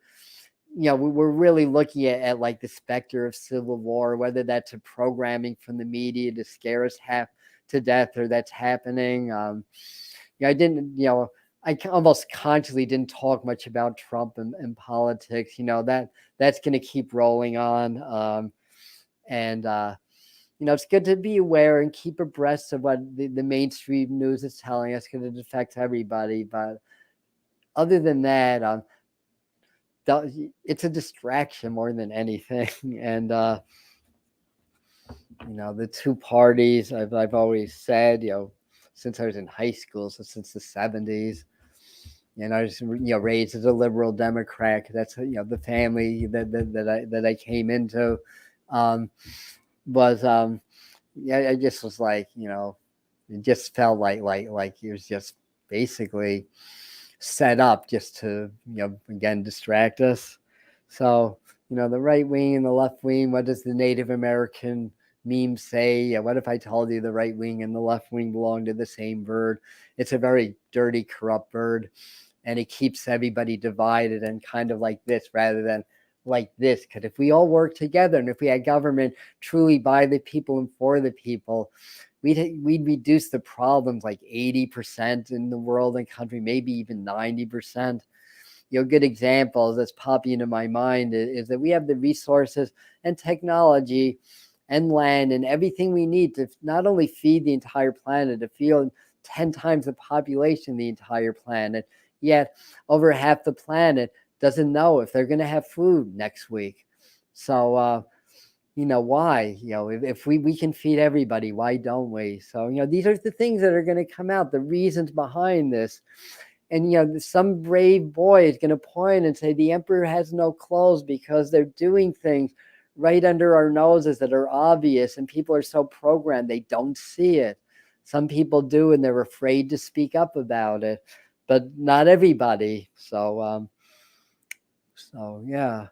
really looking at like the specter of civil war, whether that's a programming from the media to scare us half to death or that's happening. I almost consciously didn't talk much about Trump and politics. That's going to keep rolling on. It's good to be aware and keep abreast of what the mainstream news is telling us because it affects everybody. But other than that, it's a distraction more than anything. And the two parties I've always said, since I was in high school, so since the 70s, and I was raised as a liberal Democrat. That's the family that I came into was I just was like, it just felt like it was just basically set up just to again distract us. So the right wing and the left wing, what does the Native American meme say? What if I told you the right wing and the left wing belong to the same bird? It's a very dirty, corrupt bird, and it keeps everybody divided and kind of like this rather than like this. Because if we all work together, and if we had government truly by the people and for the people, we'd reduce the problems like 80% in the world and country, maybe even 90%. Good examples that's popping into my mind is that we have the resources and technology and land and everything we need to not only feed the entire planet, to feed 10 times the population of the entire planet. Yet over half the planet doesn't know if they're going to have food next week. So, why? If we can feed everybody, why don't we? So, these are the things that are going to come out, the reasons behind this. And, some brave boy is going to point and say the emperor has no clothes because they're doing things right under our noses that are obvious, and people are so programmed they don't see it. Some people do, and they're afraid to speak up about it, but not everybody. So yeah.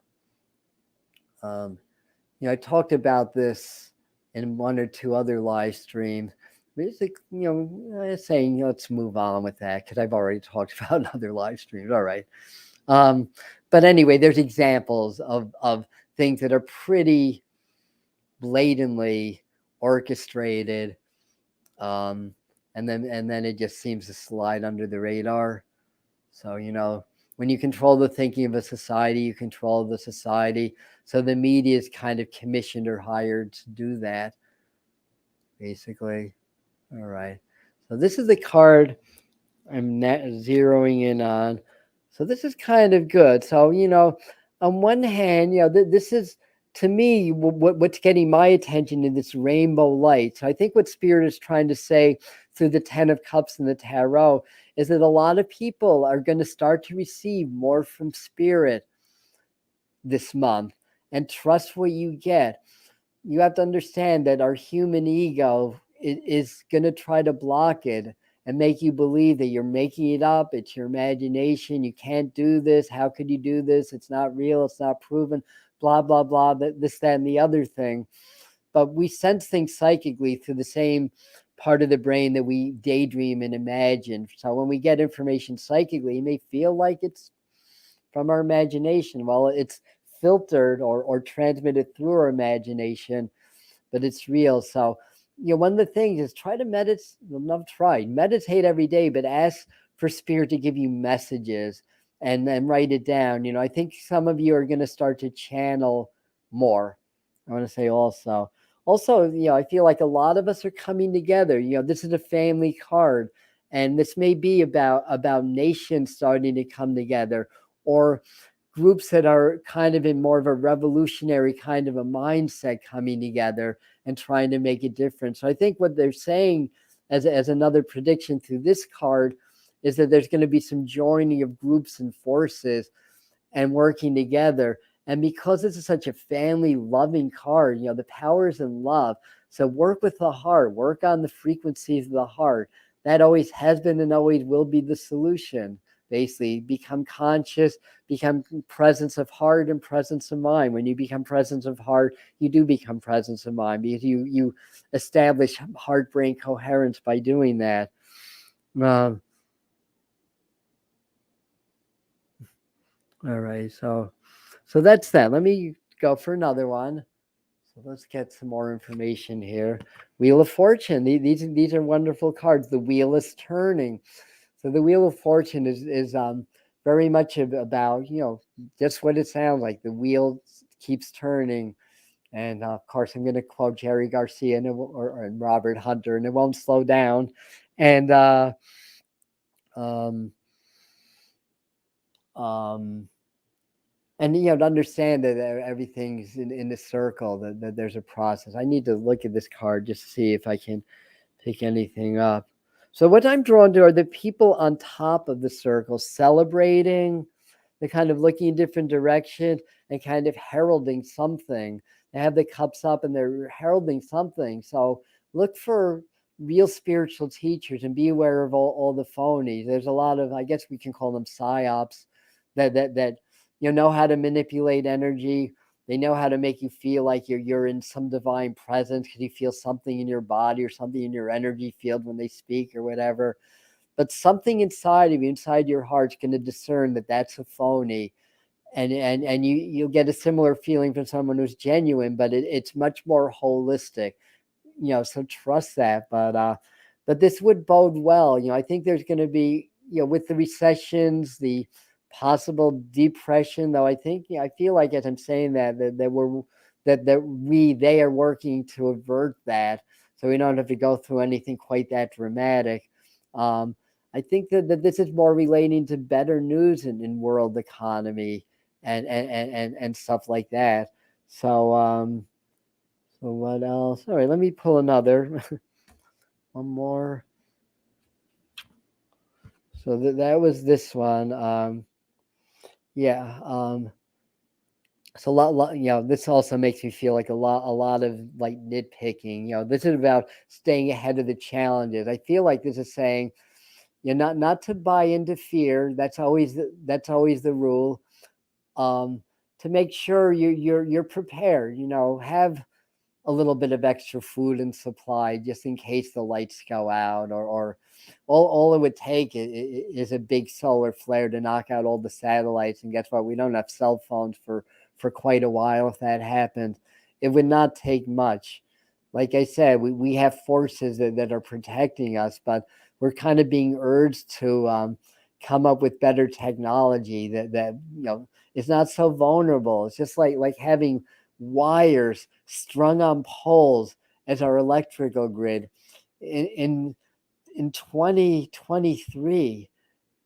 I talked about this in one or two other live streams. Basically, saying let's move on with that because I've already talked about other live streams. All right. But anyway, there's examples of things that are pretty blatantly orchestrated, and then it just seems to slide under the radar. So when you control the thinking of a society, you control the society. So the media is kind of commissioned or hired to do that, basically. All right. So this is the card I'm zeroing in on. So this is kind of good. So, on one hand, this is, to me, what's getting my attention in this rainbow light. So I think what Spirit is trying to say through the 10 of Cups and the Tarot is that a lot of people are going to start to receive more from Spirit this month, and trust what you get. You have to understand that our human ego is going to try to block it and make you believe that you're making it up. It's your imagination. You can't do this. How could you do this? It's not real. It's not proven. Blah, blah, blah, this, that, and the other thing. But we sense things psychically through the same part of the brain that we daydream and imagine. So when we get information psychically, it may feel like it's from our imagination. Well, it's filtered or transmitted through our imagination, but it's real. So, one of the things is try to meditate every day, but ask for Spirit to give you messages and then write it down. I think some of you are going to start to channel more. I want to say also, I feel like a lot of us are coming together. This is a family card, and this may be about nations starting to come together, or groups that are kind of in more of a revolutionary kind of a mindset coming together and trying to make a difference. So I think what they're saying as another prediction through this card is that there's going to be some joining of groups and forces and working together. And because this is such a family loving card, the power is in love. So work with the heart, work on the frequencies of the heart. That always has been and always will be the solution. Basically, become conscious, become presence of heart and presence of mind. When you become presence of heart, you do become presence of mind, because you establish heart-brain coherence by doing that. All right, so that's that. Let me go for another one. So let's get some more information here. Wheel of Fortune. These are wonderful cards. The wheel is turning. So the Wheel of Fortune is very much about, just what it sounds like. The wheel keeps turning. And of course, I'm going to quote Jerry Garcia and Robert Hunter, and it won't slow down. And to understand that everything's in the circle, that there's a process. I need to look at this card just to see if I can pick anything up. So what I'm drawn to are the people on top of the circle celebrating. They're kind of looking in different directions and kind of heralding something. They have the cups up and they're heralding something. So look for real spiritual teachers and be aware of all the phonies. There's a lot of, I guess we can call them psyops, that know how to manipulate energy. They know how to make you feel like you're in some divine presence because you feel something in your body or something in your energy field when they speak or whatever. But something inside of you, inside your heart, is going to discern that that's a phony. and you'll get a similar feeling from someone who's genuine, but it's much more holistic, so trust that. But this would bode well. I think there's going to be, with the recessions, the possible depression, though I think, I feel like, as I'm saying they are working to avert that, so we don't have to go through anything quite that dramatic. I think that this is more relating to better news in world economy and stuff like that. So so what else? All right, let me pull another one more. So that was this one. Yeah. So a lot, this also makes me feel like a lot of like nitpicking. This is about staying ahead of the challenges. I feel like this is saying, not to buy into fear. That's always the rule. To make sure you're prepared. Have a little bit of extra food and supply just in case the lights go out, or all it would take is a big solar flare to knock out all the satellites. And guess what? We don't have cell phones for quite a while. If that happened, it would not take much. Like I said, we have forces that are protecting us, but we're kind of being urged to come up with better technology that is not so vulnerable. It's just like having wires strung on poles as our electrical grid in 2023.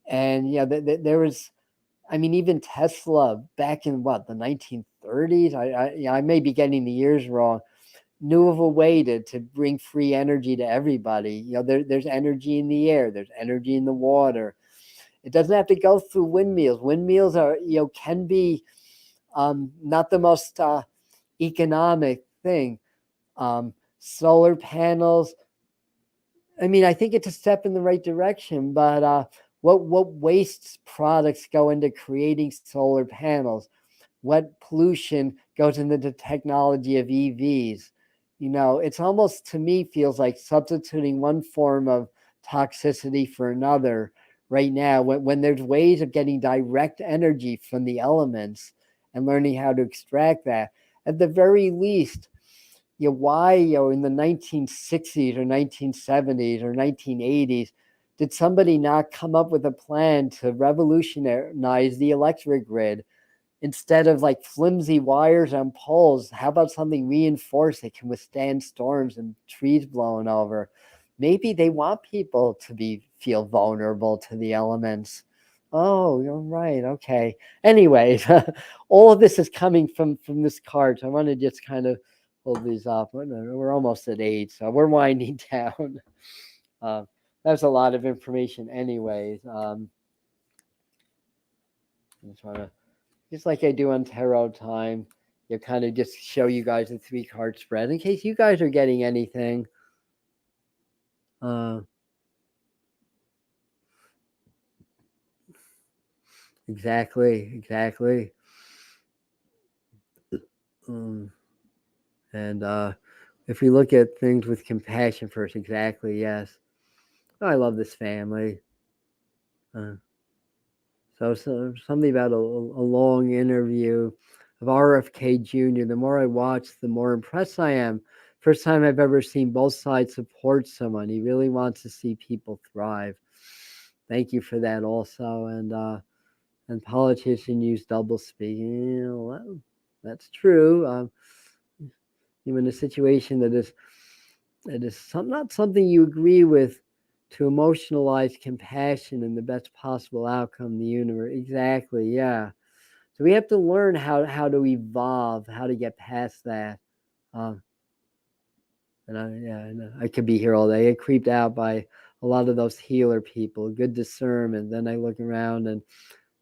And there was, even Tesla back in the 1930s. I may be getting the years wrong. Knew of a way to bring free energy to everybody. There's energy in the air. There's energy in the water. It doesn't have to go through windmills. Windmills are can be not the most economic thing. Solar panels, I think it's a step in the right direction, but what waste products go into creating solar panels? What pollution goes into the technology of EVs? It's almost, to me, feels like substituting one form of toxicity for another right now, when there's ways of getting direct energy from the elements and learning how to extract that. At the very least, why, in the 1960s or 1970s or 1980s, did somebody not come up with a plan to revolutionize the electric grid? Instead of like flimsy wires on poles, how about something reinforced that can withstand storms and trees blowing over? Maybe they want people to feel vulnerable to the elements. Oh, you're right. Okay. Anyways, all of this is coming from this card. So I want to just kind of hold these up. We're almost at 8, so we're winding down. That's a lot of information anyways. I'm trying to, just like I do on Tarot Time, kind of just show you guys a 3-card spread in case you guys are getting anything. Exactly. And if we look at things with compassion first, exactly, yes. Oh, I love this family. So something about a long interview of RFK Jr. The more I watch, the more impressed I am. First time I've ever seen both sides support someone. He really wants to see people thrive. Thank you for that also. And politicians use double speak. That's true. You're in a situation that is not something you agree with, to emotionalize compassion and the best possible outcome in the universe. Exactly, yeah. So we have to learn how to evolve, how to get past that. And I could be here all day. I get creeped out by a lot of those healer people, good discernment. Then I look around and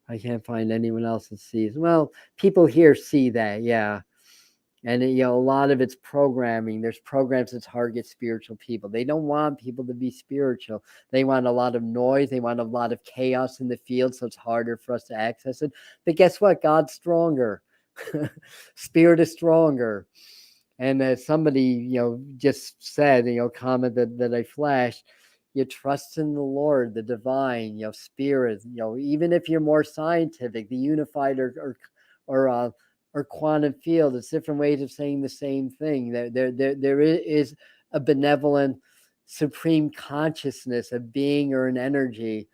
I can't find anyone else that sees. Well, people here see that, yeah. And a lot of it's programming. There's programs that target spiritual people. They don't want people to be spiritual. They want a lot of noise. They want a lot of chaos in the field, so it's harder for us to access it. But guess what? God's stronger. Spirit is stronger. And as somebody, just said, comment that I flashed, you trust in the Lord, the divine, spirit, even if you're more scientific, the unified or or quantum field. It's different ways of saying the same thing. There is a benevolent supreme consciousness, a being or an energy,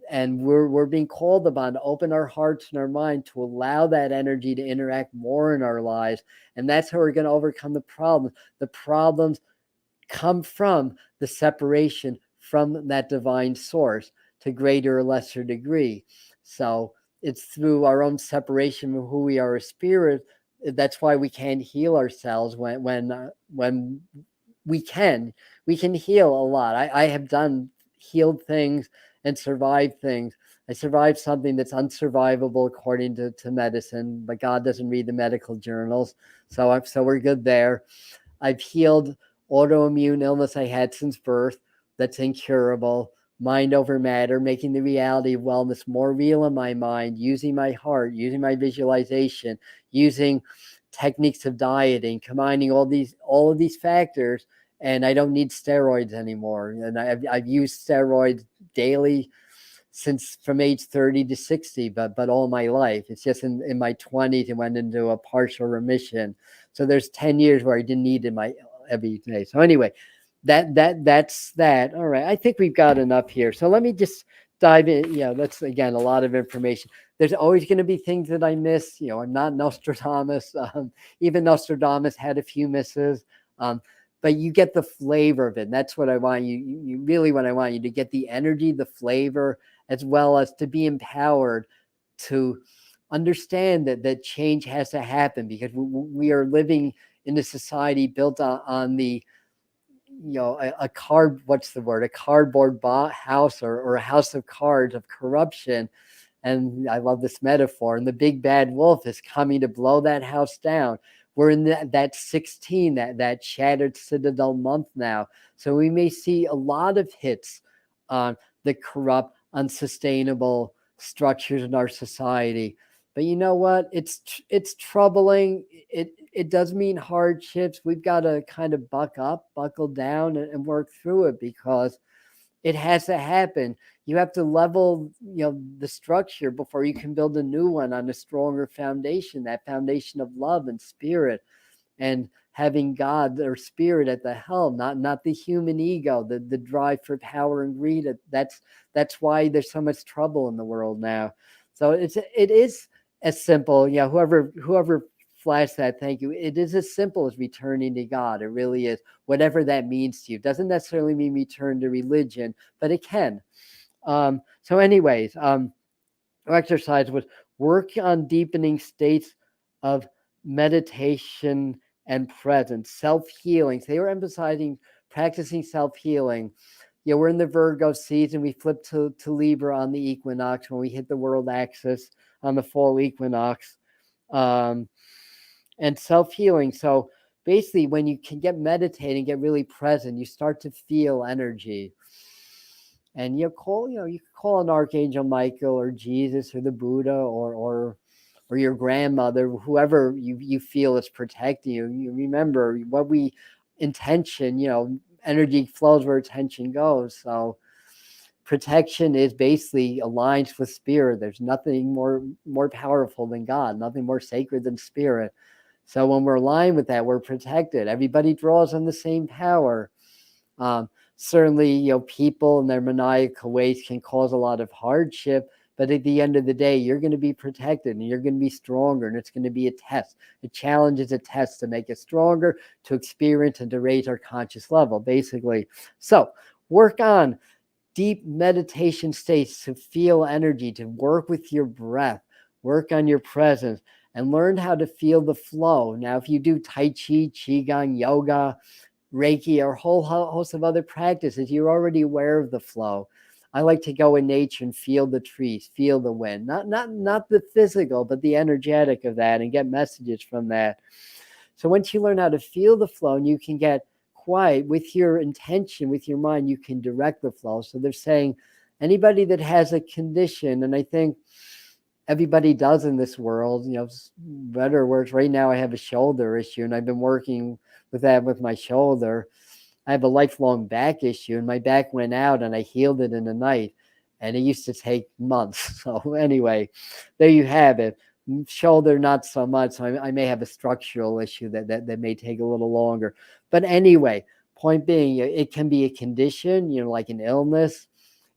and we're being called upon to open our hearts and our mind to allow that energy to interact more in our lives. And that's how we're going to overcome the problems. The problems come from the separation from that divine source to greater or lesser degree. So it's through our own separation from who we are as spirit. That's why we can't heal ourselves when we can heal a lot. I have done healed things and survived things. I survived something that's unsurvivable according to medicine, but God doesn't read the medical journals, so we're good there. I've healed autoimmune illness I had since birth that's incurable. Mind over matter, making the reality of wellness more real in my mind, using my heart, using my visualization, using techniques of dieting, combining all of these factors. And I don't need steroids anymore. And I've used steroids daily since from age 30 to 60, but all my life. It's just in my 20s, it went into a partial remission. So there's 10 years where I didn't need it every day. So anyway, that's that. All right. I think we've got enough here. So let me just dive in. Yeah, that's again a lot of information. There's always going to be things that I miss. I'm not Nostradamus. Even Nostradamus had a few misses. But you get the flavor of it. And that's what I want you really what I want you to get, the energy, the flavor, as well as to be empowered to understand that change has to happen, because we are living in a society built on the a cardboard house or a house of cards of corruption. And I love this metaphor, and the big bad wolf is coming to blow that house down. We're in that 16, that shattered citadel month now. So we may see a lot of hits on the corrupt, unsustainable structures in our society. But you know what? It's troubling. It does mean hardships. We've got to kind of buckle down and work through it, because it has to happen. You have to level, the structure before you can build a new one on a stronger foundation, that foundation of love and spirit, and having God or spirit at the helm, not the human ego, the drive for power and greed. That's why there's so much trouble in the world now. So it is as simple. Whoever flashed that, thank you. It is as simple as returning to God. It really is. Whatever that means to you. It doesn't necessarily mean return to religion, but it can. So anyways, exercise was work on deepening states of meditation and presence, self-healing. So they were emphasizing practicing self-healing. We're in the Virgo season. We flip to Libra on the equinox when we hit the world axis on the fall equinox. And self-healing. So basically, when you can get meditating, get really present, you start to feel energy. And you can call an Archangel Michael or Jesus or the Buddha or your grandmother, whoever you feel is protecting you. You remember what intention, energy flows where attention goes. So protection is basically aligned with spirit. There's nothing more powerful than God, nothing more sacred than spirit. So when we're aligned with that, we're protected. Everybody draws on the same power. Certainly, people in their maniacal ways can cause a lot of hardship, but at the end of the day, you're going to be protected and you're going to be stronger, and it's going to be a test. A challenge is a test to make us stronger, to experience and to raise our conscious level, basically. So work on deep meditation states to feel energy, to work with your breath, work on your presence, and learn how to feel the flow. Now, if you do Tai Chi, Qigong, yoga, Reiki, or a whole host of other practices, you're already aware of the flow. I like to go in nature and feel the trees, feel the wind, not the physical, but the energetic of that, and get messages from that. So once you learn how to feel the flow, and you can get quiet with your intention, with your mind, you can direct the flow. So they're saying anybody that has a condition, and I think everybody does in this world, better or worse. Right now I have a shoulder issue, and I've been working with that with my shoulder. I have a lifelong back issue, and my back went out and I healed it in a night, and it used to take months. So anyway, there you have it. Shoulder, not so much. So I may have a structural issue that may take a little longer. But anyway, point being, it can be a condition, like an illness.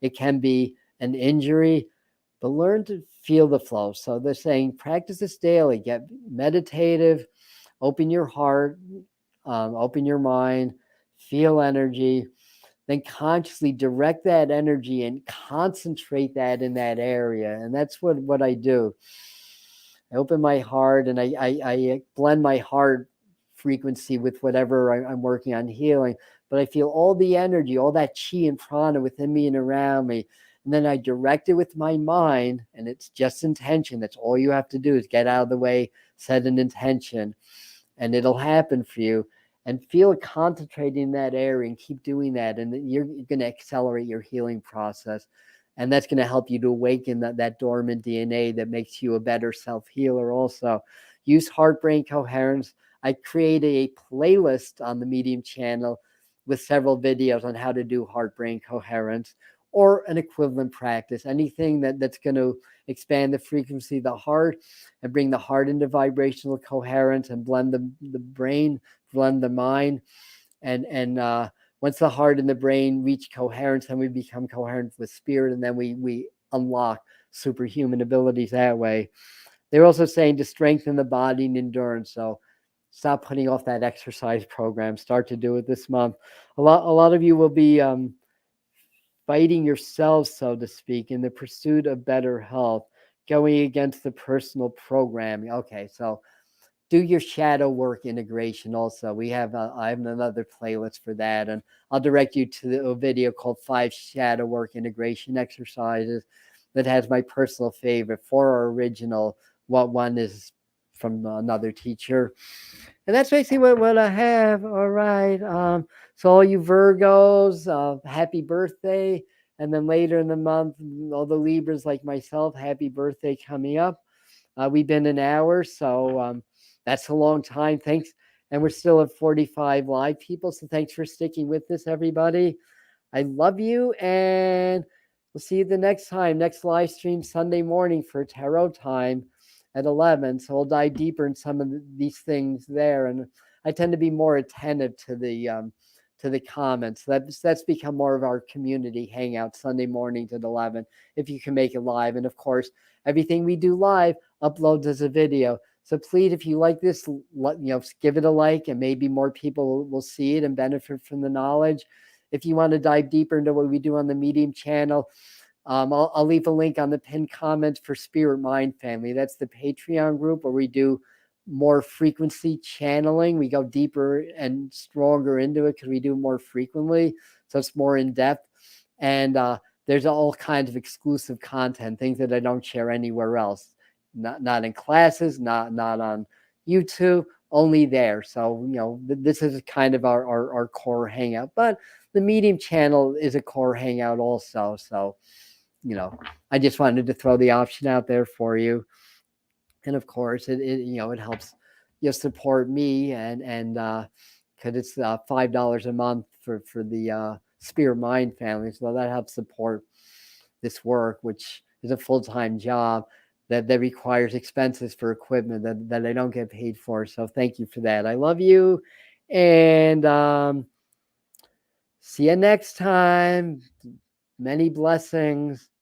It can be an injury, but learn to feel the flow. So they're saying practice this daily. Get meditative, open your heart, open your mind, feel energy, then consciously direct that energy and concentrate that in that area. And that's what I do. I open my heart and I blend my heart frequency with whatever I'm working on healing. But I feel all the energy, all that chi and prana within me and around me. And then I direct it with my mind, and it's just intention. That's all you have to do is get out of the way, set an intention, and it'll happen for you. And feel it concentrating in that area and keep doing that. And you're going to accelerate your healing process. And that's going to help you to awaken that dormant DNA that makes you a better self-healer also. Use heart-brain coherence. I created a playlist on the Medium channel with several videos on how to do heart-brain coherence or an equivalent practice. Anything that's going to expand the frequency of the heart and bring the heart into vibrational coherence and blend the brain, blend the mind. And once the heart and the brain reach coherence, then we become coherent with spirit, and then we unlock superhuman abilities that way. They're also saying to strengthen the body and endurance. So stop putting off that exercise program. Start to do it this month. A lot of you will be fighting yourselves, so to speak, in the pursuit of better health, going against the personal programming. Okay, so do your shadow work integration also. I have another playlist for that, and I'll direct you to a video called 5 shadow work integration exercises that has my personal favorite. 4 are original, one is from another teacher. And that's basically what I have. All right. So all you Virgos, happy birthday. And then later in the month, all the Libras like myself, happy birthday coming up. We've been an hour, so that's a long time. Thanks. And we're still at 45 live people. So thanks for sticking with this, everybody. I love you. And we'll see you the next time. Next live stream Sunday morning for tarot time at 11. So we'll dive deeper in some of these things there. And I tend to be more attentive to the comments. That's become more of our community hangout Sunday mornings at 11, if you can make it live. And of course, everything we do live uploads as a video. So please, if you like this, give it a like, and maybe more people will see it and benefit from the knowledge. If you want to dive deeper into what we do on the Medium channel, I'll leave a link on the pinned comment for Spirit Mind Family. That's the Patreon group where we do more frequency channeling. We go deeper and stronger into it because we do more frequently. So it's more in depth. And there's all kinds of exclusive content, things that I don't share anywhere else. Not in classes, not on YouTube, only there. So, this is kind of our core hangout. But the Medium channel is a core hangout also. So, I just wanted to throw the option out there for you. And of course, it helps support me and because it's $5 a month for the Spirit Mind Family. So that helps support this work, which is a full-time job that requires expenses for equipment that I don't get paid for. So thank you for that. I love you. And see you next time. Many blessings.